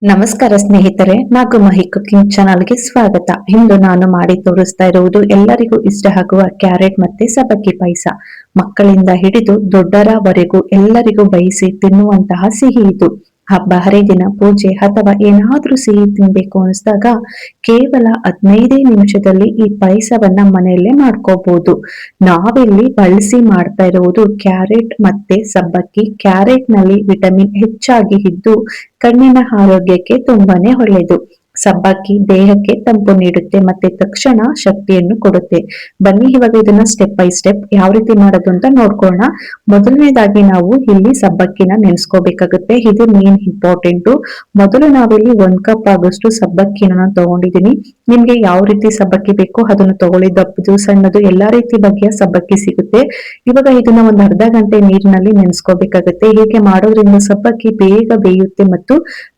ನಮಸ್ಕಾರ ಸ್ನೇಹಿತರೆ, ನಾಗಮಹಿ ಕುಕಿಂಗ್ ಚಾನಲ್ಗೆ ಸ್ವಾಗತ. ಇಂದು ನಾನು ಮಾಡಿ ತೋರಿಸ್ತಾ ಇರುವುದು ಎಲ್ಲರಿಗೂ ಇಷ್ಟ ಆಗುವ ಕ್ಯಾರೆಟ್ ಮತ್ತೆ ಸಬ್ಬಕ್ಕಿ ಪಾಯಸ. ಮಕ್ಕಳಿಂದ ಹಿಡಿದು ದೊಡ್ಡರವರೆಗೂ ಎಲ್ಲರಿಗೂ ಬಯಸಿ ತಿನ್ನುವಂತಹ ಸಿಹಿ ಇದು. ಹಬ್ಬ ಹರಿದಿನ, ಪೂಜೆ ಅಥವಾ ಏನಾದ್ರೂ ಸಿಹಿ ತಿನ್ಬೇಕು ಅನಿಸಿದಾಗ ಕೇವಲ 15 ನಿಮಿಷದಲ್ಲಿ ಈ ಪಾಯಸವನ್ನ ಮನೆಯಲ್ಲೇ ಮಾಡ್ಕೋಬಹುದು. ನಾವಿಲ್ಲಿ ಬಳಸಿ ಮಾಡ್ತಾ ಇರುವುದು ಕ್ಯಾರೆಟ್ ಮತ್ತೆ ಸಬ್ಬಕ್ಕಿ. ಕ್ಯಾರೆಟ್ ನಲ್ಲಿ ವಿಟಮಿನ್ ಹೆಚ್ಚಾಗಿ ಇದ್ದು ಕಣ್ಣಿನ ಆರೋಗ್ಯಕ್ಕೆ ತುಂಬಾನೇ ಒಳ್ಳೆಯದು. ಸಬ್ಬಕ್ಕಿ ದೇಹಕ್ಕೆ ತಂಪು ನೀಡುತ್ತೆ ಮತ್ತೆ ತಕ್ಷಣ ಶಕ್ತಿಯನ್ನು ಕೊಡುತ್ತೆ. ಬನ್ನಿ ಇವಾಗ ಇದನ್ನ ಸ್ಟೆಪ್ ಬೈ ಸ್ಟೆಪ್ ಯಾವ ರೀತಿ ಮಾಡೋದು ಅಂತ ನೋಡ್ಕೊಳ್ಳೋಣ. ಮೊದಲನೇದಾಗಿ ನಾವು ಇಲ್ಲಿ ಸಬ್ಬಕ್ಕಿನ ನೆನೆಸ್ಕೋಬೇಕಾಗುತ್ತೆ. ಇದು ಮೇನ್ ಇಂಪಾರ್ಟೆಂಟ್. ಮೊದಲು ನಾವಿಲ್ಲಿ 1 ಕಪ್ ಆಗೋಷ್ಟು ಸಬ್ಬಕ್ಕಿನ ತಗೊಂಡಿದೀನಿ. ನಿಮ್ಗೆ ಯಾವ ರೀತಿ ಸಬ್ಬಕ್ಕಿ ಬೇಕೋ ಅದನ್ನು ತಗೊಳ್ಳಿ. ದಪ್ಪದು, ಸಣ್ಣದು ಎಲ್ಲಾ ರೀತಿ ಬಗೆಯ ಸಬ್ಬಕ್ಕಿ ಸಿಗುತ್ತೆ. ಇವಾಗ ಇದನ್ನ ಒಂದು ಅರ್ಧ ಗಂಟೆ ನೀರಿನಲ್ಲಿ ನೆನೆಸ್ಕೋಬೇಕಾಗುತ್ತೆ. ಹೀಗೆ ಮಾಡೋದ್ರಿಂದ ಸಬ್ಬಕ್ಕಿ ಬೇಗ ಬೇಯುತ್ತೆ ಮತ್ತು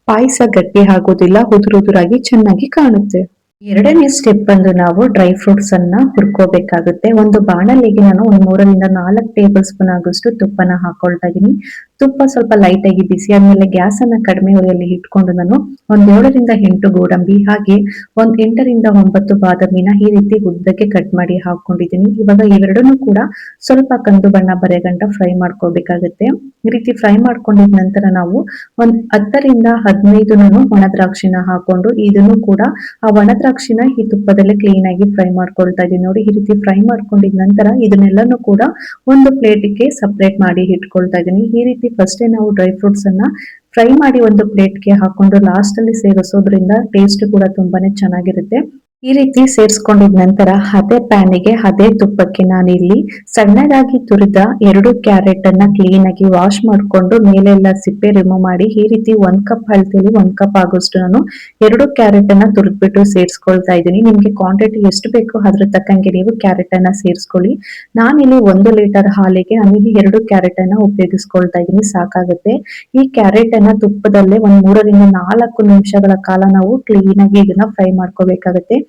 ಪಾಯಸ ಗಟ್ಟಿ ಆಗೋದಿಲ್ಲ, ಉದುರುದುರಾಗಿ ಚೆನ್ನಾಗಿ ಕಾಣುತ್ತೆ. ಎರಡನೇ ಸ್ಟೆಪ್ ಬಂದು ನಾವು ಡ್ರೈ ಫ್ರೂಟ್ಸ್ ಅನ್ನ ಹುರ್ಕೋಬೇಕಾಗುತ್ತೆ. ಒಂದು ಬಾಣಲಿಗೆ ನಾನು 3 ರಿಂದ 4 ಟೇಬಲ್ ಸ್ಪೂನ್ ಆಗೋಷ್ಟು ತುಪ್ಪನ ಹಾಕೊಳ್ತಾ ಇದೀನಿ. ತುಪ್ಪ ಸ್ವಲ್ಪ ಲೈಟ್ ಆಗಿ ಬಿಸಿ ಆದ್ಮೇಲೆ ಗ್ಯಾಸ್ ಅನ್ನ ಕಡಿಮೆ ಉರಿಯಲ್ಲಿ ಇಟ್ಕೊಂಡು ನಾನು 7 ರಿಂದ 8 ಗೋಡಂಬಿ ಹಾಗೆ 8 ರಿಂದ 9 ಬಾದಾಮಿನ ಈ ರೀತಿ ಉದ್ದಕ್ಕೆ ಕಟ್ ಮಾಡಿ ಹಾಕೊಂಡಿದ್ದೀನಿ. ಇವಾಗ ಇವೆರಡನ್ನು ಕೂಡ ಸ್ವಲ್ಪ ಕಂದು ಬಣ್ಣ ಬರೆಗಂಟ ಫ್ರೈ ಮಾಡ್ಕೋಬೇಕಾಗುತ್ತೆ. ಈ ರೀತಿ ಫ್ರೈ ಮಾಡ್ಕೊಂಡಿದ ನಂತರ ನಾವು 10 ರಿಂದ 15 ನಾನು ಒಣ ದ್ರಾಕ್ಷಿನ ಹಾಕೊಂಡು ಇದನ್ನು ಕೂಡ ಆ ಒಣ ದ್ರಾಕ್ಷಿನ ಈ ತುಪ್ಪದಲ್ಲಿ ಕ್ಲೀನ್ ಆಗಿ ಫ್ರೈ ಮಾಡ್ಕೊಳ್ತಾ ಇದೀನಿ. ನೋಡಿ, ಈ ರೀತಿ ಫ್ರೈ ಮಾಡ್ಕೊಂಡಿದ ನಂತರ ಇದನ್ನೆಲ್ಲನೂ ಕೂಡ ಒಂದು ಪ್ಲೇಟಿಗೆ ಸಪರೇಟ್ ಮಾಡಿ ಇಟ್ಕೊಳ್ತಾ ಇದೀನಿ. ಈ ರೀತಿ ಫಸ್ಟ್ ನಾವು ಡ್ರೈ ಫ್ರೂಟ್ಸ್ ಅನ್ನ ಫ್ರೈ ಮಾಡಿ ಒಂದು ಪ್ಲೇಟ್ಗೆ ಹಾಕೊಂಡು ಲಾಸ್ಟ್ ಅಲ್ಲಿ ಸೇರಿಸೋದ್ರಿಂದ ಟೇಸ್ಟ್ ಕೂಡ ತುಂಬಾನೇ ಚೆನ್ನಾಗಿರುತ್ತೆ. ಈ ರೀತಿ ಸೇರಿಸ್ಕೊಂಡಿದ ನಂತರ ಅದೇ ಪ್ಯಾನಿಗೆ ಅದೇ ತುಪ್ಪಕ್ಕೆ ನಾನಿಲ್ಲಿ ಸಣ್ಣದಾಗಿ ತುರಿದ 2 ಕ್ಯಾರೆಟ್ ಅನ್ನ ಕ್ಲೀನ್ ಆಗಿ ವಾಶ್ ಮಾಡ್ಕೊಂಡು ಮೇಲೆಲ್ಲ ಸಿಪ್ಪೆ ರಿಮೂವ್ ಮಾಡಿ ಈ ರೀತಿ 1 ಕಪ್ ಅಳತೆಯಲ್ಲಿ 1 ಕಪ್ ಆಗೋಷ್ಟು ನಾನು 2 ಕ್ಯಾರೆಟ್ ಅನ್ನ ತುರಿದ್ಬಿಟ್ಟು ಸೇರಿಸ್ಕೊಳ್ತಾ ಇದ್ದೀನಿ. ನಿಮ್ಗೆ ಕ್ವಾಂಟಿಟಿ ಎಷ್ಟು ಬೇಕೋ ಅದ್ರ ತಕ್ಕಂಗೆ ನೀವು ಕ್ಯಾರೆಟ್ ಅನ್ನ ಸೇರಿಸ್ಕೊಳ್ಳಿ. ನಾನಿಲ್ಲಿ 1 ಲೀಟರ್ ಹಾಲಿಗೆ ನಾನಿಲ್ಲಿ 2 ಕ್ಯಾರೆಟ್ ಅನ್ನ ಉಪಯೋಗಿಸ್ಕೊಳ್ತಾ ಇದ್ದೀನಿ, ಸಾಕಾಗುತ್ತೆ. ಈ ಕ್ಯಾರೆಟ್ ಅನ್ನ ತುಪ್ಪದಲ್ಲೇ 3 ರಿಂದ 4 ನಿಮಿಷಗಳ ಕಾಲ ನಾವು ಕ್ಲೀನ್ ಆಗಿ ಇದನ್ನ ಫ್ರೈ ಮಾಡ್ಕೋಬೇಕಾಗುತ್ತೆ.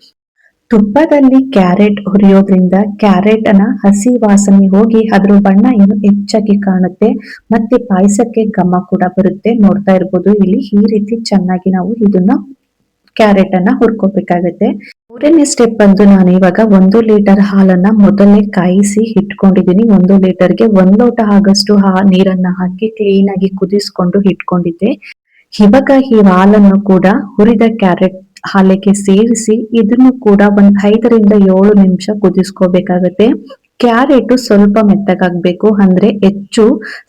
ತುಪ್ಪದಲ್ಲಿ ಕ್ಯಾರೆಟ್ ಹುರಿಯೋದ್ರಿಂದ ಕ್ಯಾರೆಟ್ ಅನ್ನ ಹಸಿ ವಾಸನೆ ಹೋಗಿ ಅದ್ರ ಬಣ್ಣ ಇನ್ನು ಹೆಚ್ಚಾಗಿ ಕಾಣುತ್ತೆ ಮತ್ತೆ ಪಾಯಸಕ್ಕೆ ಘಮ ಕೂಡ ಬರುತ್ತೆ. ನೋಡ್ತಾ ಇರ್ಬೋದು ಇಲ್ಲಿ ಈ ರೀತಿ ಚೆನ್ನಾಗಿ ನಾವು ಇದನ್ನ ಕ್ಯಾರೆಟ್ ಅನ್ನ ಹುರ್ಕೋಬೇಕಾಗತ್ತೆ. 3ನೇ ಸ್ಟೆಪ್ ಬಂದು ನಾನು ಇವಾಗ 1 ಲೀಟರ್ ಹಾಲನ್ನ ಮೊದಲೇ ಕಾಯಿಸಿ ಇಟ್ಕೊಂಡಿದ್ದೀನಿ. 1 ಲೀಟರ್ಗೆ 1 ಲೋಟ ಆಗಷ್ಟು ನೀರನ್ನ ಹಾಕಿ ಕ್ಲೀನ್ ಆಗಿ ಕುದಿಸ್ಕೊಂಡು ಇಟ್ಕೊಂಡಿದ್ದೆ. ಇವಾಗ ಈ ಹಾಲನ್ನು ಕೂಡ ಹುರಿದ ಕ್ಯಾರೆಟ್ ಹಾಲಿಗೆ ಸೇರಿಸಿ ಇದನ್ನು ಕೂಡ 5 ರಿಂದ 7 ನಿಮಿಷ ಕುದಿಸ್ಕೋಬೇಕಾಗತ್ತೆ. ಕ್ಯಾರೆಟ್ ಸ್ವಲ್ಪ ಮೆತ್ತಗಾಗ್ಬೇಕು, ಅಂದ್ರೆ ಹೆಚ್ಚು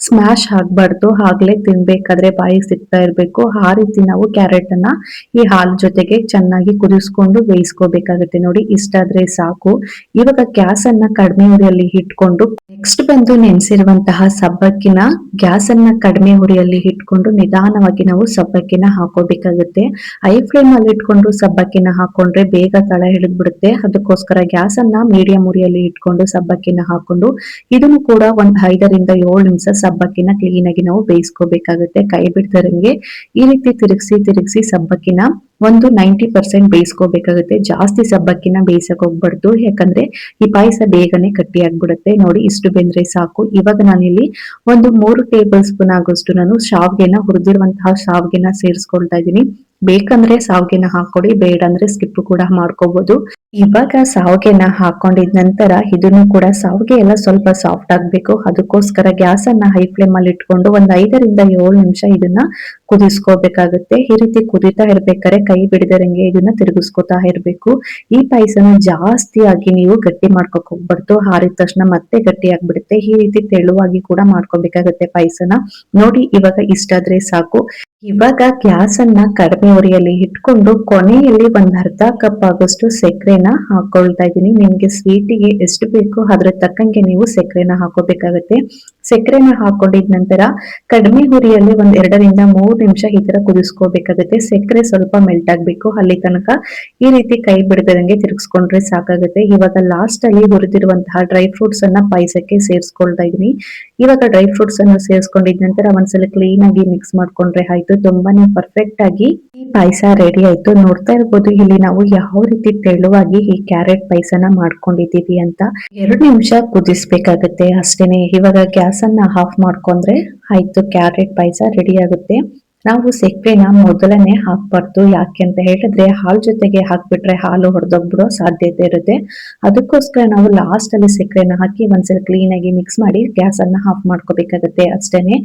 ಸ್ಮ್ಯಾಶ್ ಆಗ್ಬಾರ್ದು. ಆಗ್ಲೇ ತಿನ್ಬೇಕಾದ್ರೆ ಬಾಯಿ ಸಿಗ್ತಾ ಇರ್ಬೇಕು. ಆ ರೀತಿ ನಾವು ಕ್ಯಾರೆಟ್ ಅನ್ನ ಈ ಹಾಲ್ ಜೊತೆಗೆ ಚೆನ್ನಾಗಿ ಕುದಿಸ್ಕೊಂಡು ಬೇಯಿಸ್ಕೋಬೇಕಾಗತ್ತೆ. ನೋಡಿ, ಇಷ್ಟಾದ್ರೆ ಸಾಕು. ಇವಾಗ ಗ್ಯಾಸ್ ಅನ್ನ ಕಡಿಮೆ ಉರಿಯಲ್ಲಿ ಇಟ್ಕೊಂಡು ನೆಕ್ಸ್ಟ್ ಬಂದು ನೆನೆಸಿರುವಂತಹ ಸಬ್ಬಕ್ಕಿನ ಗ್ಯಾಸ್ ಅನ್ನ ಕಡಿಮೆ ಉರಿಯಲ್ಲಿ ಇಟ್ಕೊಂಡು ನಿಧಾನವಾಗಿ ನಾವು ಸಬ್ಬಕ್ಕಿನ ಹಾಕೋಬೇಕಾಗುತ್ತೆ. ಹೈ ಫ್ಲೇಮ್ ಅಲ್ಲಿ ಇಟ್ಕೊಂಡು ಸಬ್ಬಕ್ಕಿನ ಹಾಕೊಂಡ್ರೆ ಬೇಗ ತಳ ಹಿಡಿದ್ಬಿಡುತ್ತೆ. ಅದಕ್ಕೋಸ್ಕರ ಗ್ಯಾಸ್ ಅನ್ನ ಮೀಡಿಯಂ ಉರಿಯಲ್ಲಿ ಇಟ್ಕೊಂಡು ಸಬ್ಬಕ್ಕಿನ ಹಾಕೊಂಡು ಇದನ್ನು ಕೂಡ 5 ರಿಂದ 7 ನಿಮಿಷ ಸಬ್ಬಕ್ಕಿನ ಕ್ಲೀನ್ ಆಗಿ ನಾವು ಬೇಯಿಸ್ಕೋಬೇಕಾಗುತ್ತೆ. ಕೈ ಬಿಡ್ತಾರಂಗೆ ಈ ರೀತಿ ತಿರುಗಿಸಿ ಸಬ್ಬಕ್ಕಿನ ಒಂದು 90% ಬೇಯಿಸ್ಕೋಬೇಕಾಗುತ್ತೆ. ಜಾಸ್ತಿ ಸಬ್ಬಕ್ಕಿನ ಬೇಯಿಸಕ್ ಹೋಗ್ಬಾರ್ದು, ಯಾಕಂದ್ರೆ ಈ ಪಾಯಸ ಬೇಗನೆ ಗಟ್ಟಿ ಆಗ್ಬಿಡುತ್ತೆ. ನೋಡಿ, ಇಷ್ಟು ಬೆಂದ್ರೆ ಸಾಕು. ಇವಾಗ ನಾನಿಲ್ಲಿ 3 ಟೇಬಲ್ ಸ್ಪೂನ್ ಆಗೋಷ್ಟು ನಾನು ಶಾವ್ಗೆನ ಹುರಿದಿರುವಂತಹ ಶಾವ್ಗೆನ ಸೇರಿಸ್ಕೊಳ್ತಾ ಇದ್ದೀನಿ. ಬೇಕಂದ್ರೆ ಶಾವ್ಗೆನ ಹಾಕೊಡಿ, ಬೇಡ ಅಂದ್ರೆ ಸ್ಕಿಪ್ ಕೂಡ ಮಾಡ್ಕೋಬಹುದು. ಇವಾಗ ಶಾವ್ಗೆನ ಹಾಕೊಂಡಿದ ನಂತರ ಇದನ್ನು ಕೂಡ ಶಾವ್ಗೆ ಎಲ್ಲ ಸ್ವಲ್ಪ ಸಾಫ್ಟ್ ಆಗ್ಬೇಕು. ಅದಕ್ಕೋಸ್ಕರ ಗ್ಯಾಸ್ ಅನ್ನ ಹೈ ಫ್ಲೇಮ್ ಅಲ್ಲಿ ಇಟ್ಕೊಂಡು 5 ರಿಂದ 7 ನಿಮಿಷ ಇದನ್ನ ಕುದಿಸ್ಕೋಬೇಕಾಗುತ್ತೆ. ಈ ರೀತಿ ಕುದಿತಾ ಇರ್ಬೇಕಾದ್ರೆ ಕೈ ಬಿಡದಿರಂಗೆ ಇದನ್ನ ತಿರುಗಿಸ್ಕೊತಾ ಇರ್ಬೇಕು. ಈ ಪಾಯಸನ ಜಾಸ್ತಿ ಆಗಿ ನೀವು ಗಟ್ಟಿ ಮಾಡ್ಕೊಕ್ ಹೋಗ್ಬಾರ್ದು, ಹಾರಿದ ತಕ್ಷಣ ಮತ್ತೆ ಗಟ್ಟಿ ಆಗ್ಬಿಡುತ್ತೆ. ಈ ರೀತಿ ತೆಳುವಾಗಿ ಕೂಡ ಮಾಡ್ಕೋಬೇಕಾಗತ್ತೆ ಪಾಯಸನ. ನೋಡಿ, ಇವಾಗ ಇಷ್ಟಾದ್ರೆ ಸಾಕು. ಇವಾಗ ಗ್ಯಾಸ್ ಅನ್ನ ಕಡಿಮೆ ಉರಿಯಲ್ಲಿ ಇಟ್ಕೊಂಡು ಕೊನೆಯಲ್ಲಿ 1/2 ಕಪ್ ಆಗೋಷ್ಟು ಸಕ್ಕರೆನ ಹಾಕೊಳ್ತಾ ಇದ್ದೀನಿ. ನಿಮ್ಗೆ ಸ್ವೀಟಿಗೆ ಎಷ್ಟು ಬೇಕೋ ಅದ್ರ ತಕ್ಕಂಗೆ ನೀವು ಸಕ್ಕರೆನ ಹಾಕೋಬೇಕಾಗತ್ತೆ. ಸಕ್ಕರೆನ ಹಾಕೊಂಡಿದ ನಂತರ ಕಡಿಮೆ ಉರಿಯಲ್ಲಿ 2 ರಿಂದ 3 ನಿಮಿಷ ಈ ತರ ಕುದಿಸ್ಕೋಬೇಕಾಗುತ್ತೆ. ಸಕ್ಕರೆ ಸ್ವಲ್ಪ ಮೆಲ್ಟ್ ಆಗ್ಬೇಕು. ಅಲ್ಲಿ ತನಕ ಈ ರೀತಿ ಕೈ ಬಿಡದಂಗೆ ತಿರುಗಿಸ್ಕೊಂಡ್ರೆ ಸಾಕಾಗುತ್ತೆ. ಇವಾಗ ಲಾಸ್ಟ್ ಅಲ್ಲಿ ಹುರಿದಿರುವಂತಹ ಡ್ರೈ ಫ್ರೂಟ್ಸ್ ಅನ್ನ ಪಾಯಸಕ್ಕೆ ಸೇರಿಸ್ಕೊಳ್ತಾ ಇದೀನಿ. ಇವಾಗ ಡ್ರೈ ಫ್ರೂಟ್ಸ್ ಅನ್ನು ಸೇರಿಸ್ಕೊಂಡಿದ ನಂತರ ಒಂದ್ಸಲ ಕ್ಲೀನ್ ಆಗಿ ಮಿಕ್ಸ್ ಮಾಡ್ಕೊಂಡ್ರೆ ಆಯ್ತು. ತುಂಬಾನೇ ಪರ್ಫೆಕ್ಟ್ ಆಗಿ ಈ ಪಾಯಸ ರೆಡಿ ಆಯ್ತು. ನೋಡ್ತಾ ಇರ್ಬೋದು ಇಲ್ಲಿ ನಾವು ಯಾವ ರೀತಿ ತೆಳುವಾಗಿ ಈ ಕ್ಯಾರೆಟ್ ಪಾಯಸನ ಮಾಡ್ಕೊಂಡಿದೀವಿ ಅಂತ. 2 ನಿಮಿಷ ಕುದಿಸ್ಬೇಕಾಗತ್ತೆ ಅಷ್ಟೇನೆ. ಇವಾಗ ಗ್ಯಾಸ್ ಅನ್ನ ಆಫ್ ಮಾಡ್ಕೊಂಡ್ರೆ ಆಯ್ತು, ಕ್ಯಾರೆಟ್ ಪಾಯಸ ರೆಡಿ ಆಗುತ್ತೆ. ನಾವು ಸಕ್ಕರೆನ ಮೊದಲನೇ ಹಾಕ್ಬಾರ್ದು. ಯಾಕೆ ಅಂತ ಹೇಳಿದ್ರೆ ಹಾಲ್ ಜೊತೆಗೆ ಹಾಕ್ಬಿಟ್ರೆ ಹಾಲು ಹೊಡೆದೋಗ್ಬಿಡೋ ಸಾಧ್ಯತೆ ಇರುತ್ತೆ. ಅದಕ್ಕೋಸ್ಕರ ನಾವು ಲಾಸ್ಟ್ ಅಲ್ಲಿ ಸಕ್ಕರೆನ ಹಾಕಿ ಒಂದ್ಸಲ ಕ್ಲೀನ್ ಆಗಿ ಮಿಕ್ಸ್ ಮಾಡಿ ಗ್ಯಾಸ್ ಅನ್ನ ಆಫ್ ಮಾಡ್ಕೋಬೇಕಾಗತ್ತೆ ಅಷ್ಟೇನೆ.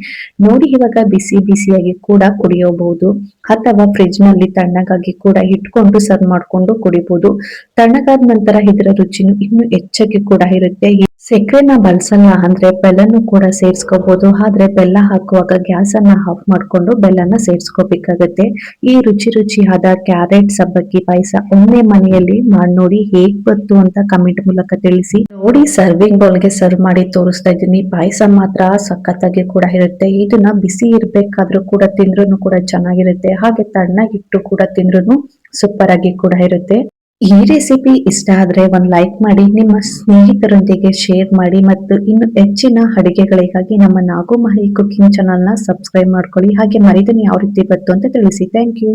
ನೋಡಿ ಇವಾಗ ಬಿಸಿ ಬಿಸಿಯಾಗಿ ಕೂಡ ಕುಡಿಯಬಹುದು ಅಥವಾ ಫ್ರಿಡ್ಜ್ ನಲ್ಲಿ ತಣ್ಣಗಾಗಿ ಕೂಡ ಇಟ್ಕೊಂಡು ಸರ್ವ್ ಮಾಡ್ಕೊಂಡು ಕುಡಿಬಹುದು. ತಣ್ಣಗಾದ ನಂತರ ಇದರ ರುಚಿನೂ ಇನ್ನು ಹೆಚ್ಚಾಗಿ ಕೂಡ ಇರುತ್ತೆ. ಸಕ್ಕರೆನ ಬಳಸಲ್ಲ ಅಂದ್ರೆ ಬೆಲ್ಲನು ಕೂಡ ಸೇರ್ಸ್ಕೋಬಹುದು. ಆದ್ರೆ ಬೆಲ್ಲ ಹಾಕುವಾಗ ಗ್ಯಾಸ್ ಅನ್ನ ಆಫ್ ಮಾಡ್ಕೊಂಡು ಬೆಲ್ಲನ ಸೇರ್ಸ್ಕೋಬೇಕಾಗತ್ತೆ. ಈ ರುಚಿ ರುಚಿಯಾದ ಕ್ಯಾರೆಟ್ ಸಬ್ಬಕ್ಕಿ ಪಾಯಸ ಒಮ್ಮೆ ಮನೆಯಲ್ಲಿ ಮಾಡಿ ನೋಡಿ, ಹೇಗ್ ಬಂತು ಅಂತ ಕಮೆಂಟ್ ಮೂಲಕ ತಿಳಿಸಿ. ನೋಡಿ ಸರ್ವಿಂಗ್ ಬೌಲ್ಗೆ ಸರ್ವ್ ಮಾಡಿ ತೋರಿಸ್ತಾ ಇದ್ದೀನಿ. ಪಾಯಸ ಮಾತ್ರ ಸಖತ್ತಾಗಿ ಕೂಡ ಇರುತ್ತೆ. ಇದನ್ನ ಬಿಸಿ ಇರ್ಬೇಕಾದ್ರೂ ಕೂಡ ತಿಂದ್ರೂ ಕೂಡ ಚೆನ್ನಾಗಿರುತ್ತೆ. ಹಾಗೆ ತಣ್ಣಗಿಟ್ಟು ಕೂಡ ತಿಂದ್ರೂ ಸೂಪರ್ ಆಗಿ ಕೂಡ ಇರುತ್ತೆ. ಈ ರೆಸಿಪಿ ಇಷ್ಟ ಆದ್ರೆ ಒಂದ್ ಲೈಕ್ ಮಾಡಿ, ನಿಮ್ಮ ಸ್ನೇಹಿತರೊಂದಿಗೆ ಶೇರ್ ಮಾಡಿ ಮತ್ತು ಇನ್ನು ಹೆಚ್ಚಿನ ಅಡಿಗೆಗಳಿಗಾಗಿ ನಮ್ಮ ನಾಗು ಮಹಿ ಕುಕಿಂಗ್ ಚಾನಲ್ ನ ಸಬ್ಸ್ಕ್ರೈಬ್ ಮಾಡ್ಕೊಳ್ಳಿ. ಹಾಗೆ ಮರಿದನಿ ಯಾವ ರೀತಿ ಬಂತು ಅಂತ ತಿಳಿಸಿ. Thank you.